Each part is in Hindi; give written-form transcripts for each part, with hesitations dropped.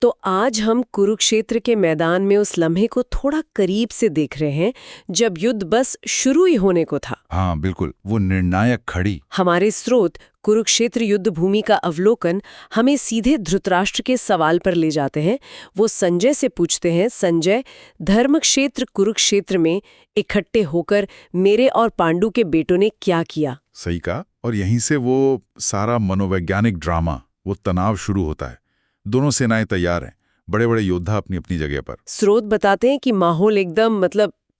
तो आज हम कुरुक्षेत्र के मैदान में उस लम्हे को थोड़ा करीब से देख रहे हैं जब युद्ध बस शुरू ही होने को था। हाँ बिल्कुल, वो निर्णायक खड़ी। हमारे स्रोत कुरुक्षेत्र युद्ध भूमि का अवलोकन हमें सीधे धृतराष्ट्र के सवाल पर ले जाते हैं। वो संजय से पूछते हैं, संजय, धर्मक्षेत्र कुरुक्षेत्र में इकट्ठे होकर मेरे और पांडु के बेटों ने क्या किया? सही कहा। और यहीं से वो सारा मनोवैज्ञानिक ड्रामा, वो तनाव शुरू होता है। दोनों सेनाएं तैयार हैं, बड़े बड़े योद्धा अपनी अपनी जगह पर। स्रोत बताते हैं कि माहौल एकदम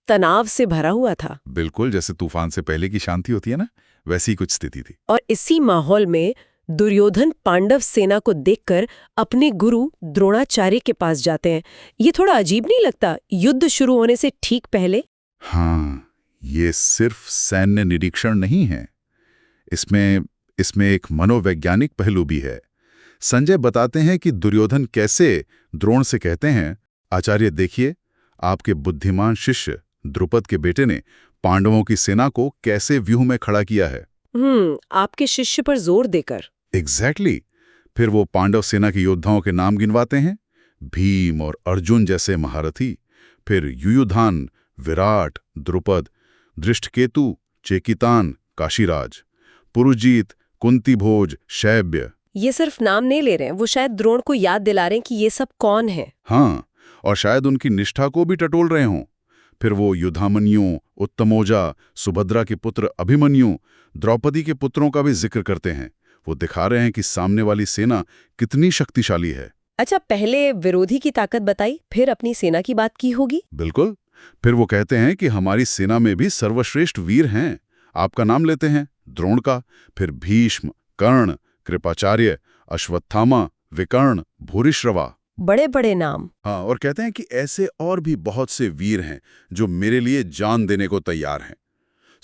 तनाव से भरा हुआ था। बिल्कुल, जैसे तूफान से पहले की शांति होती है ना, वैसी कुछ स्थिति थी। और इसी माहौल में दुर्योधन पांडव सेना को देखकर अपने गुरु द्रोणाचार्य के पास जाते हैं। ये थोड़ा अजीब नहीं लगता, युद्ध शुरू होने से ठीक पहले? हाँ, ये सिर्फ सैन्य निरीक्षण नहीं है, इसमें एक मनोवैज्ञानिक पहलू भी है। संजय बताते हैं कि दुर्योधन कैसे द्रोण से कहते हैं, आचार्य देखिए, आपके बुद्धिमान शिष्य द्रुपद के बेटे ने पांडवों की सेना को कैसे व्यूह में खड़ा किया है। आपके शिष्य पर जोर देकर। एग्जैक्टली। फिर वो पांडव सेना के योद्धाओं के नाम गिनवाते हैं, भीम और अर्जुन जैसे महारथी, फिर युयुधान, विराट, द्रुपद, दृष्टकेतु, चेकितान, काशीराज, पुरुजीत, कुंतीभोज, शैब्य। ये सिर्फ नाम नहीं ले रहे हैं, वो शायद द्रोण को याद दिला रहे हैं कि ये सब कौन है। हाँ, और शायद उनकी निष्ठा को भी टटोल रहे हों। फिर वो युधामन्यु, उत्तमोजा, सुभद्रा के पुत्र अभिमन्यु, द्रौपदी के पुत्रों का भी जिक्र करते हैं। वो दिखा रहे हैं कि सामने वाली सेना कितनी शक्तिशाली है। अच्छा, पहले विरोधी की ताकत बताई, फिर अपनी सेना की बात की होगी। बिल्कुल। फिर वो कहते हैं कि हमारी सेना में भी सर्वश्रेष्ठ वीर हैं। आपका नाम लेते हैं, द्रोण का, फिर भीष्म, कर्ण, कृपाचार्य, अश्वत्थामा, विकर्ण, भूरिश्रवा। बड़े बड़े नाम। हाँ, और कहते हैं कि ऐसे और भी बहुत से वीर हैं जो मेरे लिए जान देने को तैयार हैं।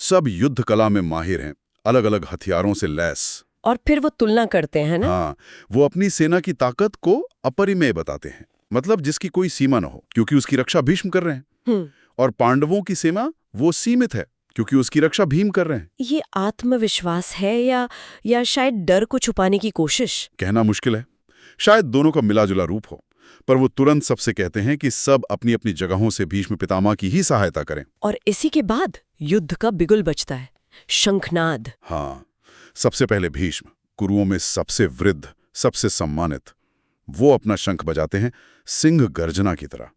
सब युद्ध कला में माहिर हैं, अलग अलग हथियारों से लैस। और फिर वो तुलना करते हैं ना? हाँ, वो अपनी सेना की ताकत को अपरिमेय बताते हैं, मतलब जिसकी कोई सीमा न हो, क्योंकि उसकी रक्षा भीष्म कर रहे हैं। और पांडवों की सेना वो सीमित है, क्योंकि उसकी रक्षा भीम कर रहे हैं। ये आत्मविश्वास है या शायद डर को छुपाने की कोशिश? कहना मुश्किल है, शायद दोनों का मिला-जुला रूप हो। पर वो तुरंत सबसे कहते हैं कि सब अपनी अपनी जगहों से भीष्म पितामह की ही सहायता करें। और इसी के बाद युद्ध का बिगुल बजता है, शंखनाद। हाँ, सबसे पहले भीष्म, कुरुओं में सबसे वृद्ध, सबसे सम्मानित, वो अपना शंख बजाते हैं सिंह गर्जना की तरह।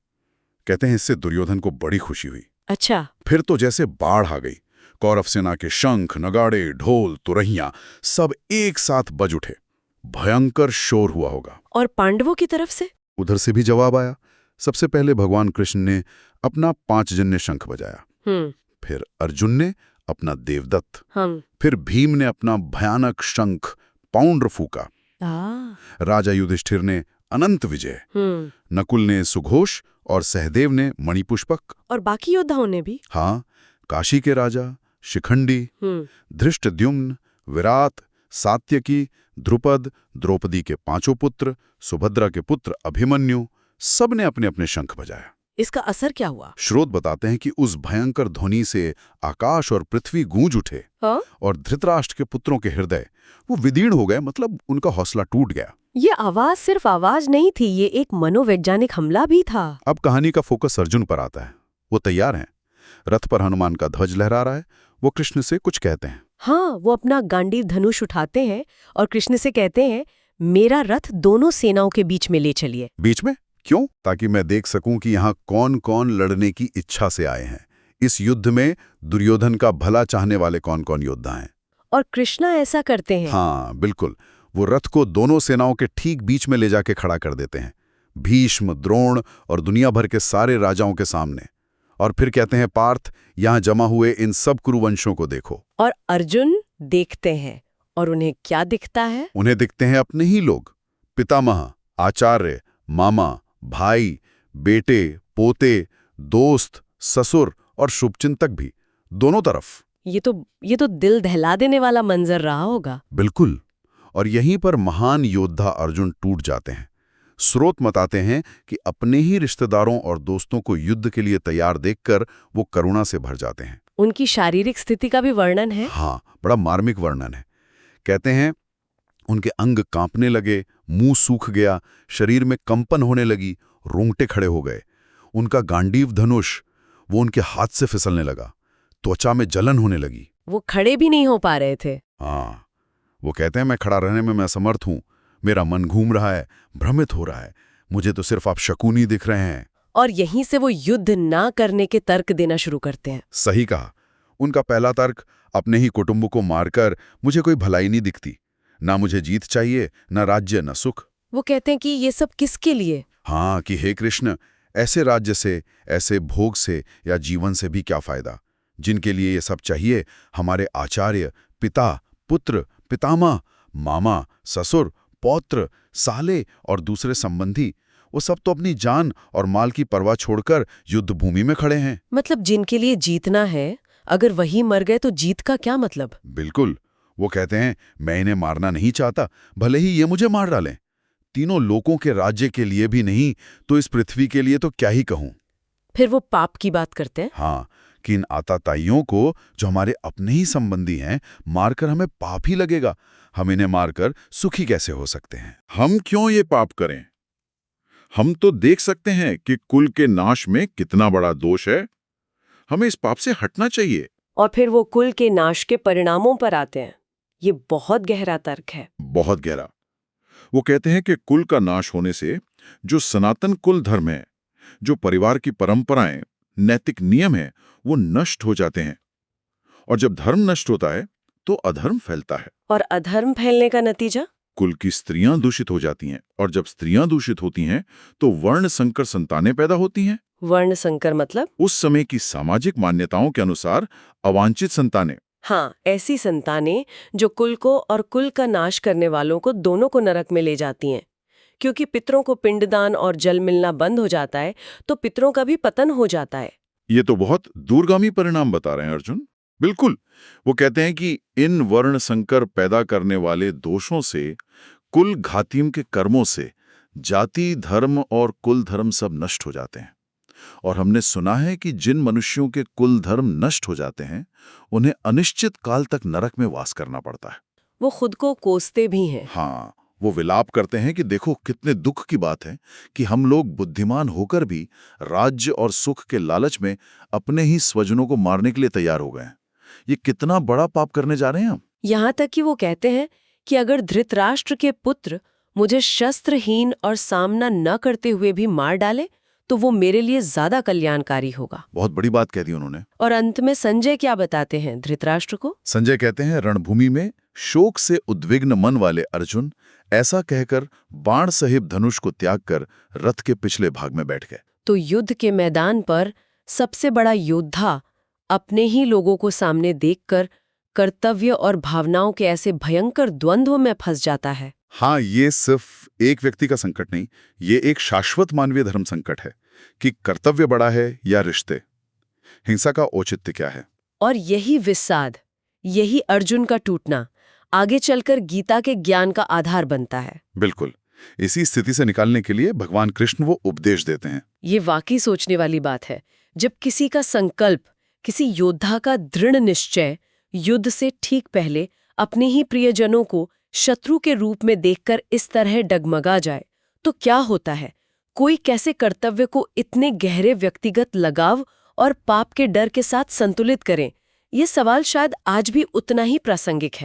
कहते हैं इससे दुर्योधन को बड़ी खुशी हुई। अच्छा। फिर तो जैसे बाढ़ आ गई। कौरव सेना के शंख, नगाड़े, ढोल, तुरहियां सब एक साथ बज उठे। भयंकर शोर हुआ होगा। और पांडवों की तरफ से? उधर से भी जवाब आया। सबसे पहले भगवान कृष्ण ने अपना 5 जन्य शंख बजाया। फिर अर्जुन ने अपना देवदत्त। फिर भीम ने अपना भयानक शंख पौंड्र फूका। राजा युधिष्ठिर ने अनंत विजय। नकुल ने सुघोष और सहदेव ने मणिपुष्पक। और बाकी योद्धाओं ने भी? हाँ, काशी के राजा शिखंडी, धृष्टद्युम्न, विराट, सात्यकी, द्रुपद, द्रौपदी के 5 पुत्र, सुभद्रा के पुत्र अभिमन्यु, सब ने अपने अपने शंख बजाया। इसका असर क्या हुआ? स्रोत बताते हैं कि उस भयंकर ध्वनि से आकाश और पृथ्वी गूंज उठे। और धृतराष्ट्र के पुत्रों के हृदय वो विदीर्ण हो गए, मतलब उनका हौसला टूट गया। ये आवाज सिर्फ आवाज नहीं थी, ये एक मनोवैज्ञानिक हमला भी था। अब कहानी का फोकस अर्जुन पर आता है। वो तैयार हैं, रथ पर हनुमान का ध्वज लहरा रहा है। वो कृष्ण से कुछ कहते हैं। हाँ, वो अपना गांडीव धनुष उठाते हैं और कृष्ण से कहते हैं, मेरा रथ दोनों सेनाओं के बीच में ले चलिए। बीच में क्यों? ताकि मैं देख सकूं कि यहाँ कौन कौन लड़ने की इच्छा से आए हैं। इस युद्ध में दुर्योधन का भला चाहने वाले कौन कौन योद्धा हैं। और कृष्णा ऐसा करते हैं। हाँ बिल्कुल, वो रथ को दोनों सेनाओं के ठीक बीच में ले जाके खड़ा कर देते हैं, भीष्म, द्रोण और दुनिया भर के सारे राजाओं के सामने। और फिर कहते हैं, पार्थ, यहाँ जमा हुए इन सब कुरुवंशों को देखो। और अर्जुन देखते हैं, और उन्हें क्या दिखता है? उन्हें दिखते हैं अपने ही लोग, पितामह, आचार्य, मामा, भाई, बेटे, पोते, दोस्त, ससुर और शुभचिंतक भी, दोनों तरफ। ये तो दिल दहला देने वाला मंजर रहा होगा। बिल्कुल। और यहीं पर महान योद्धा अर्जुन टूट जाते हैं। स्रोत बताते हैं कि अपने ही रिश्तेदारों और दोस्तों को युद्ध के लिए तैयार देखकर वो करुणा से भर जाते हैं। उनकी शारीरिक स्थिति का भी वर्णन है। हाँ, बड़ा मार्मिक वर्णन है। कहते हैं, उनके अंग कांपने लगे, मुंह सूख गया, शरीर में कंपन होने लगी, रोंगटे खड़े हो गए। उनका गांडीव धनुष वो उनके हाथ से फिसलने लगा, त्वचा में जलन होने लगी। वो खड़े भी नहीं हो पा रहे थे। हाँ, वो कहते हैं मैं खड़ा रहने में मैं असमर्थ हूं, मेरा मन घूम रहा है, भ्रमित हो रहा है, मुझे तो सिर्फ आप शकुनी दिख रहे हैं। और यहीं से वो युद्ध ना करने के तर्क देना शुरू करते हैं। सही कहा। उनका पहला तर्क, अपने ही कुटुंब को मारकर मुझे कोई भलाई नहीं दिखती, ना मुझे जीत चाहिए, ना राज्य, ना सुख। वो कहते हैं कि ये सब किसके लिए? हाँ, कि हे कृष्ण, ऐसे राज्य से, ऐसे भोग से या जीवन से भी क्या फायदा? जिनके लिए ये सब चाहिए, हमारे आचार्य, पिता, पुत्र, पितामह, मामा, ससुर, पौत्र, साले और दूसरे संबंधी, वो सब तो अपनी जान और माल की परवाह छोड़कर युद्ध भूमि में खड़े हैं। मतलब जिनके लिए जीतना है, अगर वही मर गए तो जीत का क्या मतलब? बिल्कुल। वो कहते हैं मैं इन्हें मारना नहीं चाहता, भले ही ये मुझे मार डालें। तीनों लोकों के राज्य के लिए भी नहीं तो इस पृथ्वी के लिए तो क्या ही कहूं। फिर वो पाप की बात करते हैं। हाँ, कि इन आताताइयों को, जो हमारे अपने ही संबंधी हैं, मारकर हमें पाप ही लगेगा। हम इन्हें मारकर सुखी कैसे हो सकते हैं? हम क्यों ये पाप करें? हम तो देख सकते हैं कि कुल के नाश में कितना बड़ा दोष है। हमें इस पाप से हटना चाहिए। और फिर वो कुल के नाश के परिणामों पर आते हैं। ये बहुत गहरा तर्क है। बहुत गहरा। वो कहते हैं कि कुल का नाश होने से जो सनातन कुल धर्म है, जो परिवार की परंपराएं, नैतिक नियम है, वो नष्ट हो जाते हैं। और जब धर्म नष्ट होता है तो अधर्म फैलता है। और अधर्म फैलने का नतीजा? कुल की स्त्रियां दूषित हो जाती हैं, और जब स्त्रियां दूषित होती हैं तो वर्ण संकर संतानें पैदा होती हैं। वर्ण संकर मतलब? उस समय की सामाजिक मान्यताओं के अनुसार अवांछित संतानें। हाँ, ऐसी संतानें जो कुल को और कुल का नाश करने वालों को दोनों को नरक में ले जाती हैं। क्योंकि पितरों को पिंडदान और जल मिलना बंद हो जाता है तो पितरों का भी पतन हो जाता है। ये तो बहुत दूरगामी परिणाम बता रहे हैं अर्जुन। बिल्कुल। वो कहते हैं कि इन वर्ण संकर पैदा करने वाले दोषों से, कुल घातीम के कर्मों से जाति, धर्म और कुल धर्म सब नष्ट हो जाते हैं। और हमने सुना है कि जिन मनुष्यों के कुल धर्म नष्ट हो जाते हैं, उन्हें अनिश्चित काल तक नरक में वास करना पड़ता है। वो खुद को कोसते भी हैं। हाँ, वो विलाप करते हैं कि देखो कितने दुख की बात है कि हम लोग बुद्धिमान होकर भी राज्य और सुख के लालच में अपने ही स्वजनों को मारने के लिए तैयार हो गए हैं। ये कितना बड़ा पाप करने जा रहे हैं हम। यहाँ तक कि वो कहते हैं कि अगर धृतराष्ट्र के पुत्र मुझे शस्त्रहीन और सामना न करते हुए भी मार डाले तो वो मेरे लिए ज्यादा कल्याणकारी होगा। बहुत बड़ी बात कह दी उन्होंने। और अंत में संजय क्या बताते हैं धृतराष्ट्र को? संजय कहते हैं, रणभूमि में शोक से उद्विग्न मन वाले अर्जुन ऐसा कहकर बाण सहित धनुष को त्याग कर रथ के पिछले भाग में बैठ गए। तो युद्ध के मैदान पर सबसे बड़ा योद्धा अपने ही लोगों को सामने देखकर कर्तव्य और भावनाओं के ऐसे भयंकर द्वंद्व में फंस जाता है। हाँ, ये सिर्फ एक व्यक्ति का संकट नहीं, ये एक शाश्वत मानवीय धर्म संकट है कि कर्तव्य बड़ा है या रिश्ते, हिंसा का औचित्य क्या है। और यही विषाद, यही अर्जुन का टूटना आगे चलकर गीता के ज्ञान का आधार बनता है। बिल्कुल। इसी स्थिति से निकालने के लिए भगवान कृष्ण वो उपदेश देते हैं। ये वाकई सोचने वाली बात है। जब किसी का संकल्प, किसी योद्धा का दृढ़ निश्चय युद्ध से ठीक पहले अपने ही प्रियजनों को शत्रु के रूप में देखकर इस तरह डगमगा जाए तो क्या होता है? कोई कैसे कर्तव्य को इतने गहरे व्यक्तिगत लगाव और पाप के डर के साथ संतुलित करें? ये सवाल शायद आज भी उतना ही प्रासंगिक है।